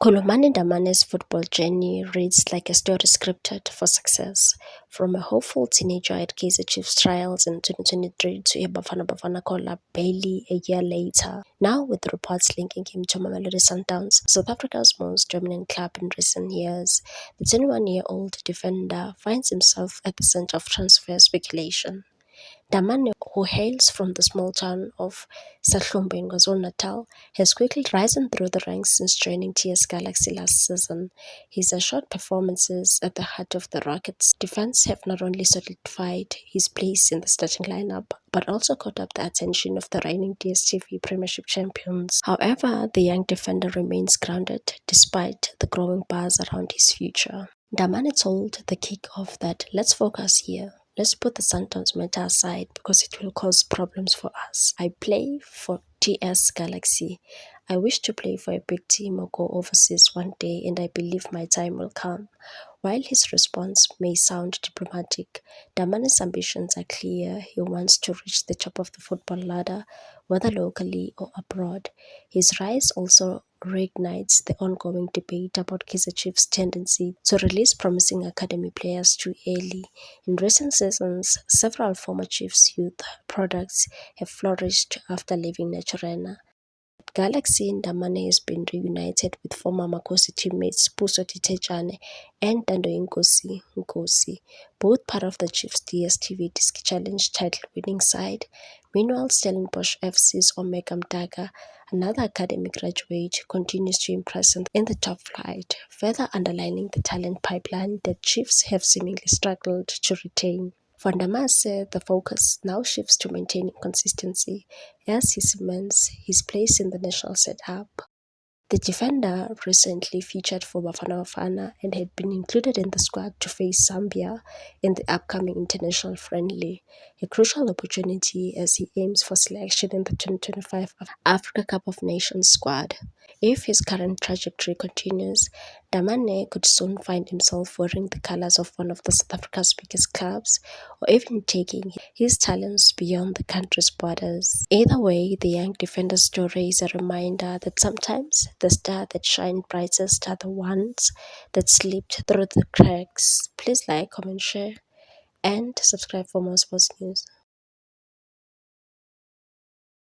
Kolomani Damane's football journey reads like a story scripted for success. From a hopeful teenager at Kaizer Chiefs trials in 2023 to a Bafana Bafana call-up barely a year later. Now with reports linking him to Mamelodi Sundowns, South Africa's most dominant club in recent years, the 21-year-old defender finds himself at the center of transfer speculation. Damane, who hails from the small town of Sahlumbe in KwaZulu-Natal, has quickly risen through the ranks since joining TS Galaxy last season. His assured performances at the heart of the Rockets' defense have not only solidified his place in the starting lineup, but also caught up the attention of the reigning DStv Premiership champions. However, the young defender remains grounded despite the growing buzz around his future. Damane told the kick-off that let's focus here. Let's put the Sundowns matter aside because it will cause problems for us. I play for TS Galaxy. I wish to play for a big team or go overseas one day, and I believe my time will come. While his response may sound diplomatic, Damane's ambitions are clear. He wants to reach the top of the football ladder, whether locally or abroad. His rise also reignites the ongoing debate about Kaizer Chiefs' tendency to release promising academy players too early. In recent seasons, several former Chiefs youth products have flourished after leaving Naturena. Galaxy Ndamane has been reunited with former Makosi teammates Puso Titejane and Dando Nkosi, both part of the Chiefs DStv Disc Challenge title-winning side. Meanwhile, Stellenbosch FC's Omega Mdaka, another academy graduate, continues to impress in the top flight, further underlining the talent pipeline that Chiefs have seemingly struggled to retain. For Ndamase, the focus now shifts to maintaining consistency as he cements his place in the national setup. The defender recently featured for Bafana Bafana and had been included in the squad to face Zambia in the upcoming international friendly, a crucial opportunity as he aims for selection in the 2025 Africa Cup of Nations squad. If his current trajectory continues, Damane could soon find himself wearing the colours of one of the South Africa's biggest clubs, or even taking his talents beyond the country's borders. Either way, the young defender's story is a reminder that sometimes the stars that shine brightest are the ones that slipped through the cracks. Please like, comment, share, and subscribe for more sports news.